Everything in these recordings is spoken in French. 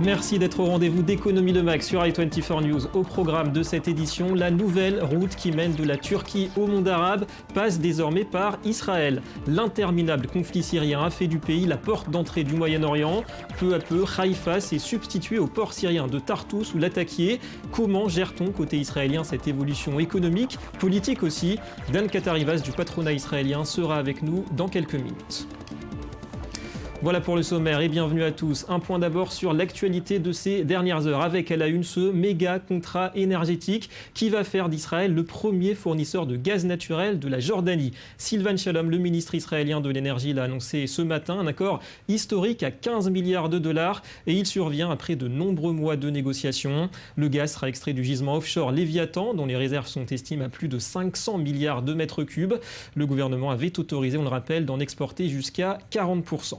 Merci d'être au rendez-vous d'Économie de Max sur i24 News. Au programme de cette édition, la nouvelle route qui mène de la Turquie au monde arabe passe désormais par Israël. L'interminable conflit syrien a fait du pays la porte d'entrée du Moyen-Orient. Peu à peu, Haïfa s'est substitué au port syrien de Tartous ou Latakia. Comment gère-t-on côté israélien cette évolution économique, politique aussi? Dan Katarivas du patronat israélien sera avec nous dans quelques minutes. Voilà pour le sommaire et bienvenue à tous. Un point d'abord sur l'actualité de ces dernières heures avec à la une ce méga contrat énergétique qui va faire d'Israël le premier fournisseur de gaz naturel de la Jordanie. Sylvan Shalom, le ministre israélien de l'énergie, l'a annoncé ce matin, un accord historique à 15 milliards de dollars et il survient après de nombreux mois de négociations. Le gaz sera extrait du gisement offshore Léviathan dont les réserves sont estimées à plus de 500 milliards de mètres cubes. Le gouvernement avait autorisé, on le rappelle, d'en exporter jusqu'à 40%.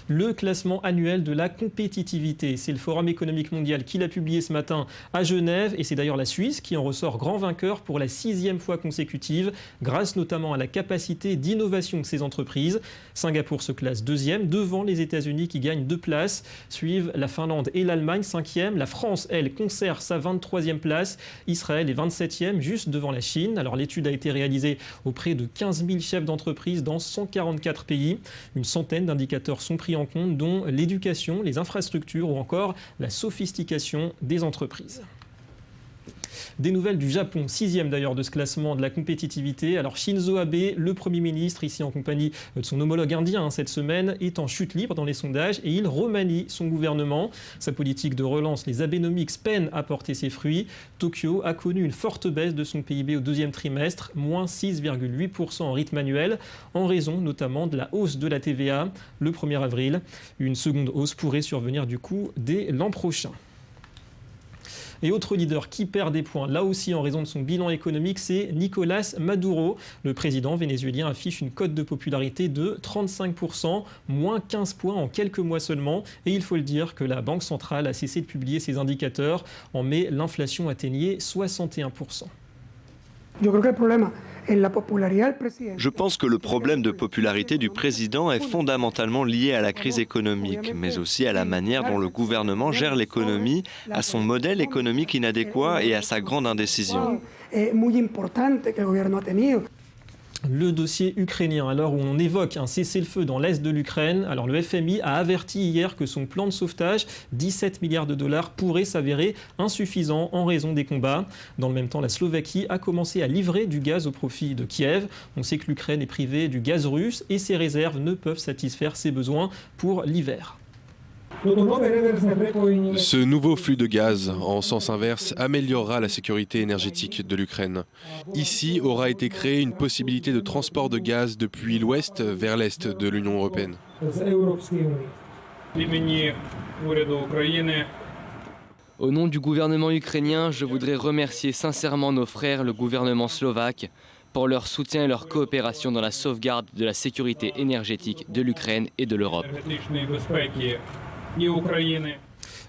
Le classement annuel de la compétitivité. C'est le Forum économique mondial qui l'a publié ce matin à Genève et c'est d'ailleurs la Suisse qui en ressort grand vainqueur pour la 6e fois consécutive grâce notamment à la capacité d'innovation de ces entreprises. Singapour se classe 2e devant les États-Unis qui gagnent 2 places. Suivent la Finlande et l'Allemagne 5e. La France, elle, conserve sa 23e place. Israël est 27e juste devant la Chine. Alors l'étude a été réalisée auprès de 15 000 chefs d'entreprise dans 144 pays. Une centaine d'indicateurs sont pris en compte, dont l'éducation, les infrastructures ou encore la sophistication des entreprises. Des nouvelles du Japon, 6e d'ailleurs de ce classement de la compétitivité. Alors Shinzo Abe, le Premier ministre, ici en compagnie de son homologue indien cette semaine, est en chute libre dans les sondages et il remanie son gouvernement. Sa politique de relance, les Abenomics, peine à porter ses fruits. Tokyo a connu une forte baisse de son PIB au 2e trimestre, moins 6,8% en rythme annuel, en raison notamment de la hausse de la TVA le 1er avril. Une seconde hausse pourrait survenir du coup dès l'an prochain. Et autre leader qui perd des points, là aussi en raison de son bilan économique, c'est Nicolás Maduro. Le président vénézuélien affiche une cote de popularité de 35%, moins 15 points en quelques mois seulement. Et il faut le dire que la Banque centrale a cessé de publier ses indicateurs. En mai, l'inflation atteignait 61%. Je pense que le problème de popularité du président est fondamentalement lié à la crise économique, mais aussi à la manière dont le gouvernement gère l'économie, à son modèle économique inadéquat et à sa grande indécision. Le dossier ukrainien, à l'heure où on évoque un cessez-le-feu dans l'est de l'Ukraine, alors le FMI a averti hier que son plan de sauvetage, 17 milliards de dollars, pourrait s'avérer insuffisant en raison des combats. Dans le même temps, la Slovaquie a commencé à livrer du gaz au profit de Kiev. On sait que l'Ukraine est privée du gaz russe et ses réserves ne peuvent satisfaire ses besoins pour l'hiver. Ce nouveau flux de gaz, en sens inverse, améliorera la sécurité énergétique de l'Ukraine. Ici aura été créée une possibilité de transport de gaz depuis l'ouest vers l'est de l'Union européenne. Au nom du gouvernement ukrainien, je voudrais remercier sincèrement nos frères, le gouvernement slovaque, pour leur soutien et leur coopération dans la sauvegarde de la sécurité énergétique de l'Ukraine et de l'Europe.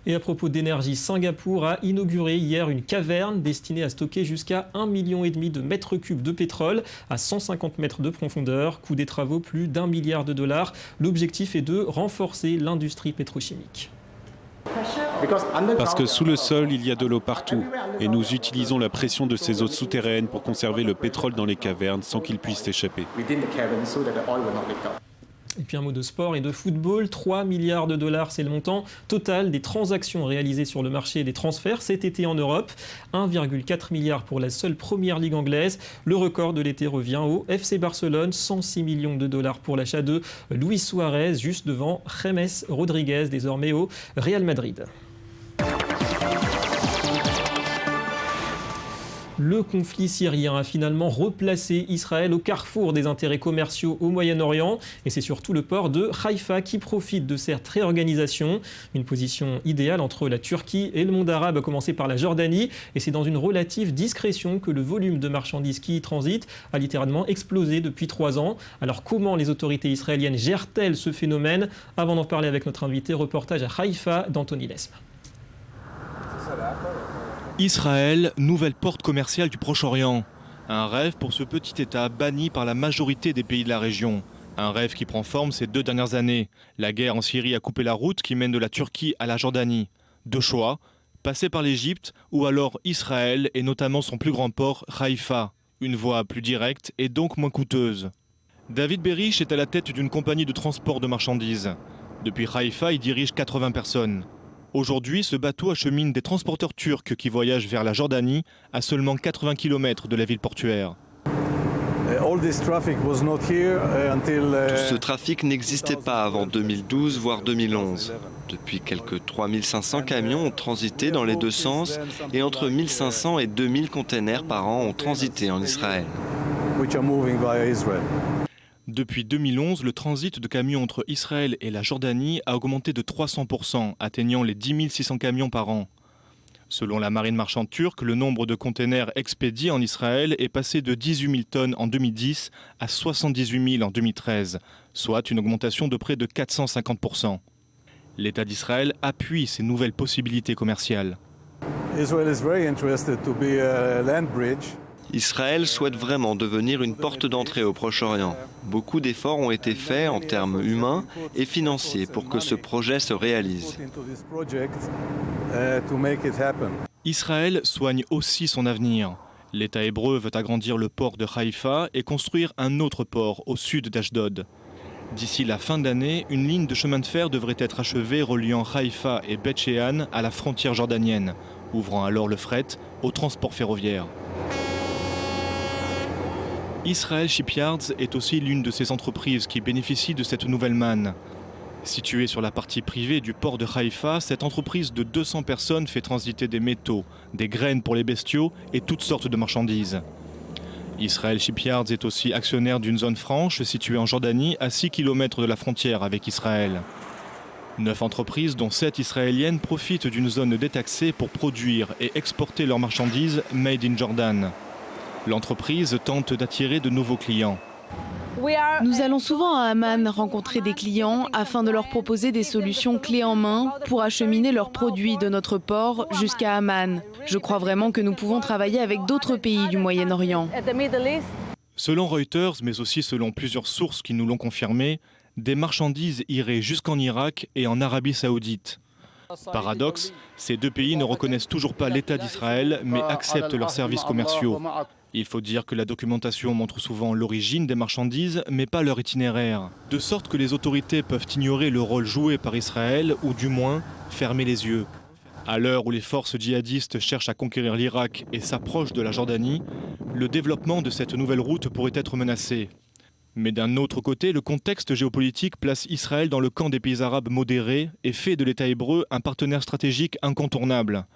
Et à propos d'énergie, Singapour a inauguré hier une caverne destinée à stocker jusqu'à 1,5 million de mètres cubes de pétrole à 150 mètres de profondeur. Coût des travaux, plus d'1 milliard de dollars. L'objectif est de renforcer l'industrie pétrochimique. Parce que sous le sol, il y a de l'eau partout. Et nous utilisons la pression de ces eaux souterraines pour conserver le pétrole dans les cavernes sans qu'il puisse échapper. Et puis un mot de sport et de football, 3 milliards de dollars, c'est le montant total des transactions réalisées sur le marché des transferts cet été en Europe. 1,4 milliard pour la seule première ligue anglaise. Le record de l'été revient au FC Barcelone, 106 millions de dollars pour l'achat de Luis Suarez, juste devant James Rodriguez, désormais au Real Madrid. Le conflit syrien a finalement replacé Israël au carrefour des intérêts commerciaux au Moyen-Orient et c'est surtout le port de Haïfa qui profite de cette réorganisation. Une position idéale entre la Turquie et le monde arabe, à commencer par la Jordanie, et c'est dans une relative discrétion que le volume de marchandises qui y transitent a littéralement explosé depuis 3 ans. Alors comment les autorités israéliennes gèrent-elles ce phénomène? Avant d'en parler avec notre invité, reportage à Haïfa d'Anthony Lesme. Israël, nouvelle porte commerciale du Proche-Orient. Un rêve pour ce petit État banni par la majorité des pays de la région. Un rêve qui prend forme ces 2 dernières années. La guerre en Syrie a coupé la route qui mène de la Turquie à la Jordanie. 2 choix, passer par l'Égypte ou alors Israël et notamment son plus grand port, Haïfa. Une voie plus directe et donc moins coûteuse. David Berich est à la tête d'une compagnie de transport de marchandises. Depuis Haïfa, il dirige 80 personnes. Aujourd'hui, ce bateau achemine des transporteurs turcs qui voyagent vers la Jordanie à seulement 80 km de la ville portuaire. Tout ce trafic n'existait pas avant 2012, voire 2011. Depuis quelques 3500 camions ont transité dans les 2 sens et entre 1500 et 2000 containers par an ont transité en Israël. Depuis 2011, le transit de camions entre Israël et la Jordanie a augmenté de 300%, atteignant les 10 600 camions par an. Selon la marine marchande turque, le nombre de containers expédiés en Israël est passé de 18 000 tonnes en 2010 à 78 000 en 2013, soit une augmentation de près de 450%. L'État d'Israël appuie ces nouvelles possibilités commerciales. Israël souhaite vraiment devenir une porte d'entrée au Proche-Orient. Beaucoup d'efforts ont été faits en termes humains et financiers pour que ce projet se réalise. Israël soigne aussi son avenir. L'État hébreu veut agrandir le port de Haïfa et construire un autre port au sud d'Ashdod. D'ici la fin d'année, une ligne de chemin de fer devrait être achevée reliant Haïfa et Beth Shean à la frontière jordanienne, ouvrant alors le fret au transport ferroviaire. Israel Shipyards est aussi l'une de ces entreprises qui bénéficient de cette nouvelle manne. Située sur la partie privée du port de Haïfa, cette entreprise de 200 personnes fait transiter des métaux, des graines pour les bestiaux et toutes sortes de marchandises. Israel Shipyards est aussi actionnaire d'une zone franche située en Jordanie à 6 km de la frontière avec Israël. 9 entreprises, dont 7 israéliennes, profitent d'une zone détaxée pour produire et exporter leurs marchandises made in Jordan. L'entreprise tente d'attirer de nouveaux clients. Nous allons souvent à Amman rencontrer des clients afin de leur proposer des solutions clés en main pour acheminer leurs produits de notre port jusqu'à Amman. Je crois vraiment que nous pouvons travailler avec d'autres pays du Moyen-Orient. Selon Reuters, mais aussi selon plusieurs sources qui nous l'ont confirmé, des marchandises iraient jusqu'en Irak et en Arabie Saoudite. Paradoxe, ces 2 pays ne reconnaissent toujours pas l'État d'Israël, mais acceptent leurs services commerciaux. Il faut dire que la documentation montre souvent l'origine des marchandises, mais pas leur itinéraire. De sorte que les autorités peuvent ignorer le rôle joué par Israël, ou du moins, fermer les yeux. À l'heure où les forces djihadistes cherchent à conquérir l'Irak et s'approchent de la Jordanie, le développement de cette nouvelle route pourrait être menacé. Mais d'un autre côté, le contexte géopolitique place Israël dans le camp des pays arabes modérés et fait de l'État hébreu un partenaire stratégique incontournable.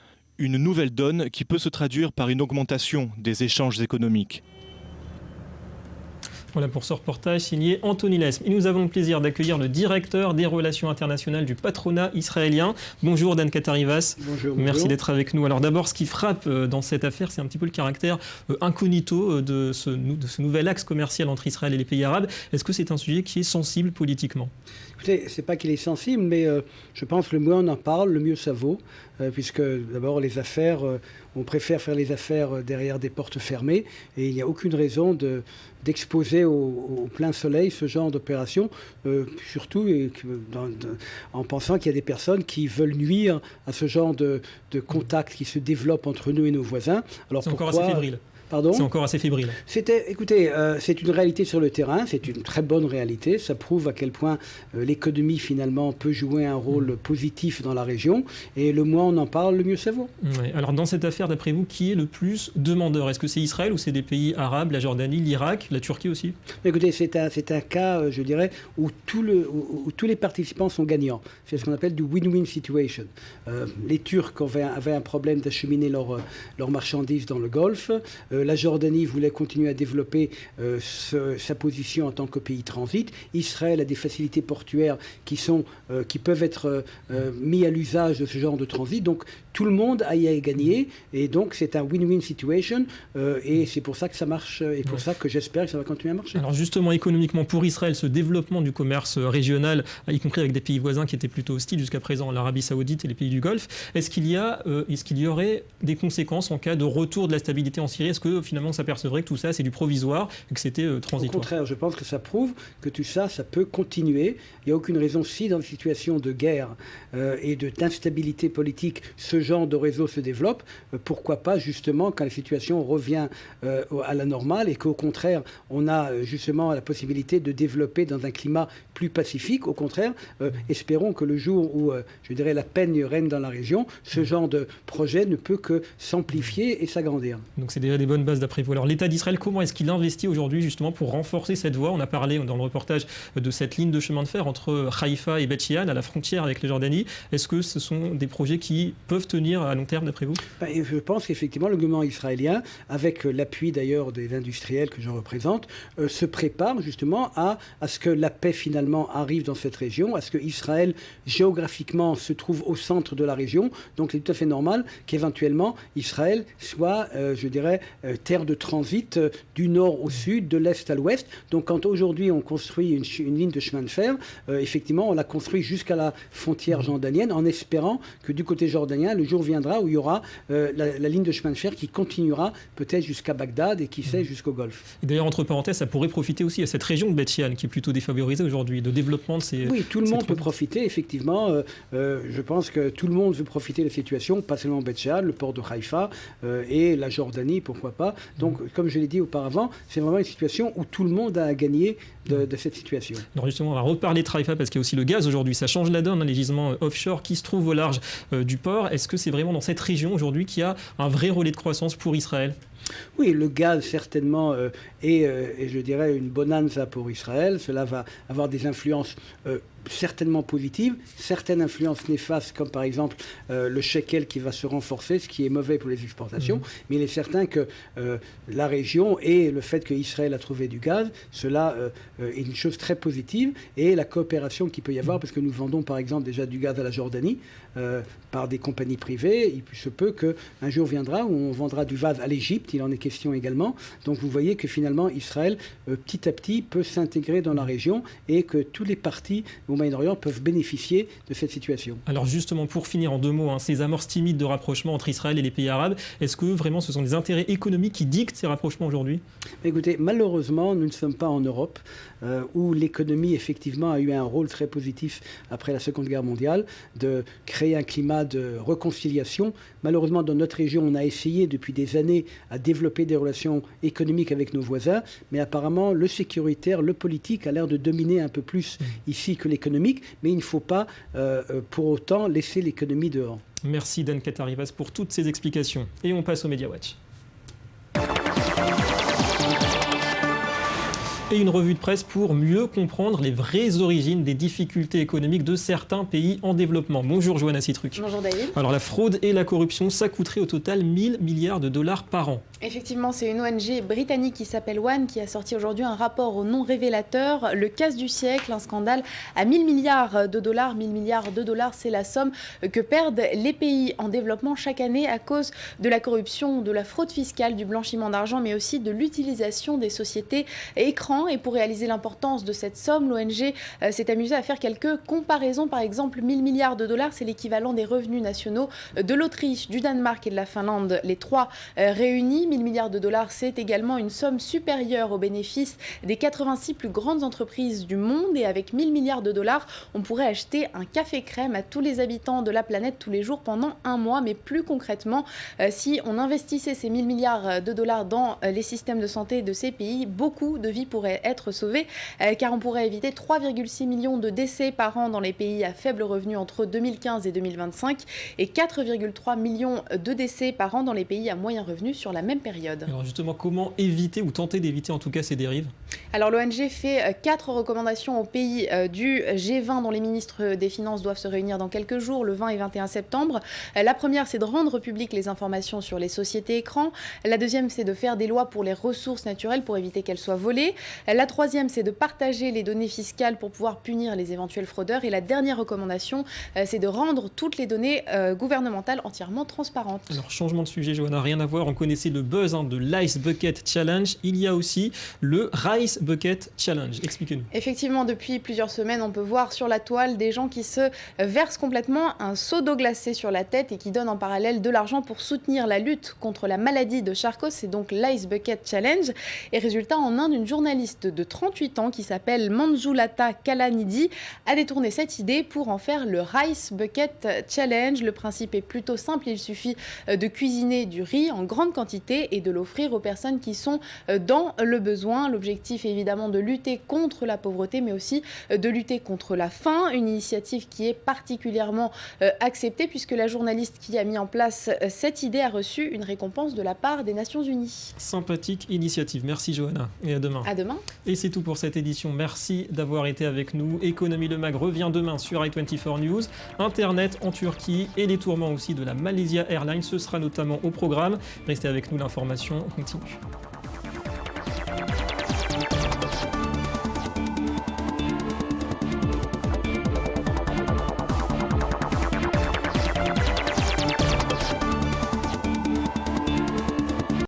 Une nouvelle donne qui peut se traduire par une augmentation des échanges économiques. Voilà pour ce reportage signé Anthony Lesme. Et nous avons le plaisir d'accueillir le directeur des relations internationales du patronat israélien. Bonjour Dan Katarivas. Bonjour. Merci d'être avec nous. Alors d'abord, ce qui frappe dans cette affaire, c'est un petit peu le caractère incognito de ce nouvel axe commercial entre Israël et les pays arabes. Est-ce que c'est un sujet qui est sensible politiquement ? Écoutez, c'est pas qu'il est sensible, mais je pense que le moins on en parle, le mieux ça vaut, puisque d'abord les affaires, on préfère faire les affaires derrière des portes fermées, et il n'y a aucune raison d'exposer au plein soleil ce genre d'opération, surtout en pensant qu'il y a des personnes qui veulent nuire à ce genre de contact qui se développe entre nous et nos voisins. Alors c'est encore assez fébrile. Pardon ? C'est encore assez fébrile. Écoutez, c'est une réalité sur le terrain, c'est une très bonne réalité. Ça prouve à quel point l'économie, finalement, peut jouer un rôle positif dans la région. Et le moins on en parle, le mieux ça vaut. Ouais. Alors, dans cette affaire, d'après vous, qui est le plus demandeur ? Est-ce que c'est Israël ou c'est des pays arabes, la Jordanie, l'Irak, la Turquie aussi ? Écoutez, c'est un cas, je dirais, où tous les participants sont gagnants. C'est ce qu'on appelle du win-win situation. Les Turcs avaient un problème d'acheminer leurs marchandises dans le Golfe. La Jordanie voulait continuer à développer sa position en tant que pays transit. Israël a des facilités portuaires qui peuvent être mis à l'usage de ce genre de transit. Donc tout le monde a y gagné et donc c'est un win-win situation et c'est pour ça que ça marche et pour ça que j'espère que ça va continuer à marcher. Alors justement, économiquement, pour Israël, ce développement du commerce régional, y compris avec des pays voisins qui étaient plutôt hostiles jusqu'à présent, l'Arabie Saoudite et les pays du Golfe, est-ce qu'il y aurait des conséquences en cas de retour de la stabilité en Syrie? Est-ce que finalement on s'apercevrait que tout ça c'est du provisoire et que c'était transitoire? Au contraire, je pense que ça prouve que tout ça, ça peut continuer. Il n'y a aucune raison, si dans une situation de guerre et d'instabilité politique, ce genre de réseau se développe, pourquoi pas justement quand la situation revient à la normale et qu'au contraire on a justement la possibilité de développer dans un climat plus pacifique. Au contraire, espérons que le jour où je dirais la paix règne dans la région, ce genre de projet ne peut que s'amplifier et s'agrandir. Donc c'est déjà des bonnes bases d'après vous. Alors l'État d'Israël, comment est-ce qu'il investit aujourd'hui justement pour renforcer cette voie? On a parlé dans le reportage de cette ligne de chemin de fer entre Haïfa et Beth Shean à la frontière avec la Jordanie. Est-ce que ce sont des projets qui peuvent tenir à long terme d'après vous? Je pense qu'effectivement le gouvernement israélien, avec l'appui d'ailleurs des industriels que je représente, se prépare justement à ce que la paix finalement arrive dans cette région, à ce que Israël géographiquement se trouve au centre de la région. Donc c'est tout à fait normal qu'éventuellement Israël soit, je dirais, terre de transit du nord au sud, de l'est à l'ouest. Donc quand aujourd'hui on construit une ligne de chemin de fer, effectivement on la construit jusqu'à la frontière jordanienne en espérant que du côté jordanien, le jour viendra où il y aura la ligne de chemin de fer qui continuera peut-être jusqu'à Bagdad et qui sait jusqu'au Golfe. Et d'ailleurs, entre parenthèses, ça pourrait profiter aussi à cette région de Beth Shean qui est plutôt défavorisée aujourd'hui, de développement de ces... Oui, tout le monde peut profiter, effectivement. Je pense que tout le monde veut profiter de la situation, pas seulement Beth Shean, le port de Haïfa et la Jordanie, pourquoi pas. Donc, comme je l'ai dit auparavant, c'est vraiment une situation où tout le monde a gagné de cette situation. Alors justement, on va reparler de Haïfa parce qu'il y a aussi le gaz aujourd'hui. Ça change la donne, les gisements offshore qui se trouvent au large du port. Est-ce que c'est vraiment dans cette région aujourd'hui qu'il y a un vrai relais de croissance pour Israël? Oui, le gaz certainement est, je dirais, une bonanza pour Israël. Cela va avoir des influences certainement positives, certaines influences néfastes comme par exemple le shekel qui va se renforcer, ce qui est mauvais pour les exportations. Mais il est certain que la région et le fait qu'Israël a trouvé du gaz, cela est une chose très positive, et la coopération qu'il peut y avoir, parce que nous vendons par exemple déjà du gaz à la Jordanie par des compagnies privées. Il se peut qu'un jour viendra où on vendra du gaz à l'Égypte, il en est question également. Donc vous voyez que finalement Israël petit à petit peut s'intégrer dans la région et que tous les partis au Moyen-Orient peuvent bénéficier de cette situation. Alors justement, pour finir en deux mots, ces amorces timides de rapprochement entre Israël et les pays arabes, est-ce que vraiment ce sont des intérêts économiques qui dictent ces rapprochements aujourd'hui? Écoutez, malheureusement, nous ne sommes pas en Europe, où l'économie effectivement a eu un rôle très positif après la Seconde Guerre mondiale, de créer un climat de réconciliation. Malheureusement, dans notre région, on a essayé depuis des années à développer des relations économiques avec nos voisins, mais apparemment, le sécuritaire, le politique a l'air de dominer un peu plus ici que l'économique, mais il ne faut pas pour autant laisser l'économie dehors. Merci Dan Katarivas pour toutes ces explications. Et on passe au Media Watch. Et une revue de presse pour mieux comprendre les vraies origines des difficultés économiques de certains pays en développement. Bonjour Johanna Citruc. Bonjour David. Alors la fraude et la corruption, ça coûterait au total 1000 milliards de dollars par an. Effectivement, c'est une ONG britannique qui s'appelle One qui a sorti aujourd'hui un rapport au nom révélateur. Le casse du siècle, un scandale à 1000 milliards de dollars. 1000 milliards de dollars, c'est la somme que perdent les pays en développement chaque année à cause de la corruption, de la fraude fiscale, du blanchiment d'argent, mais aussi de l'utilisation des sociétés écrans. Et pour réaliser l'importance de cette somme, l'ONG s'est amusée à faire quelques comparaisons. Par exemple, 1000 milliards de dollars, c'est l'équivalent des revenus nationaux de l'Autriche, du Danemark et de la Finlande, les trois réunis. 1000 milliards de dollars, c'est également une somme supérieure aux bénéfices des 86 plus grandes entreprises du monde. Et avec 1000 milliards de dollars, on pourrait acheter un café crème à tous les habitants de la planète tous les jours pendant un mois. Mais plus concrètement, si on investissait ces 1000 milliards de dollars dans les systèmes de santé de ces pays, beaucoup de vies pourraient être sauvées, car on pourrait éviter 3,6 millions de décès par an dans les pays à faible revenu entre 2015 et 2025 et 4,3 millions de décès par an dans les pays à moyen revenu sur la même même période. Alors justement, comment éviter ou tenter d'éviter en tout cas ces dérives ? Alors l'ONG fait 4 recommandations aux pays du G20 dont les ministres des Finances doivent se réunir dans quelques jours, le 20 et 21 septembre. La première, c'est de rendre publiques les informations sur les sociétés écrans. La deuxième, c'est de faire des lois pour les ressources naturelles pour éviter qu'elles soient volées. La troisième, c'est de partager les données fiscales pour pouvoir punir les éventuels fraudeurs. Et la dernière recommandation, c'est de rendre toutes les données gouvernementales entièrement transparentes. Alors changement de sujet, Johanna, rien à voir. On connaissait le buzz de l'Ice Bucket Challenge. Il y a aussi le Rice Bucket Challenge. Expliquez-nous. Effectivement, depuis plusieurs semaines, on peut voir sur la toile des gens qui se versent complètement un seau d'eau glacée sur la tête et qui donnent en parallèle de l'argent pour soutenir la lutte contre la maladie de Charcot. C'est donc l'Ice Bucket Challenge. Et résultat, en Inde, une journaliste de 38 ans qui s'appelle Manjulata Kalanidhi a détourné cette idée pour en faire le Rice Bucket Challenge. Le principe est plutôt simple. Il suffit de cuisiner du riz en grande quantité et de l'offrir aux personnes qui sont dans le besoin. L'objectif est évidemment de lutter contre la pauvreté, mais aussi de lutter contre la faim. Une initiative qui est particulièrement acceptée puisque la journaliste qui a mis en place cette idée a reçu une récompense de la part des Nations Unies. Sympathique initiative. Merci Johanna et à demain. À demain. Et c'est tout pour cette édition. Merci d'avoir été avec nous. Économie Le Mag revient demain sur i24 News. Internet en Turquie et les tourments aussi de la Malaysia Airlines. Ce sera notamment au programme. Restez avec nous, l'information continue.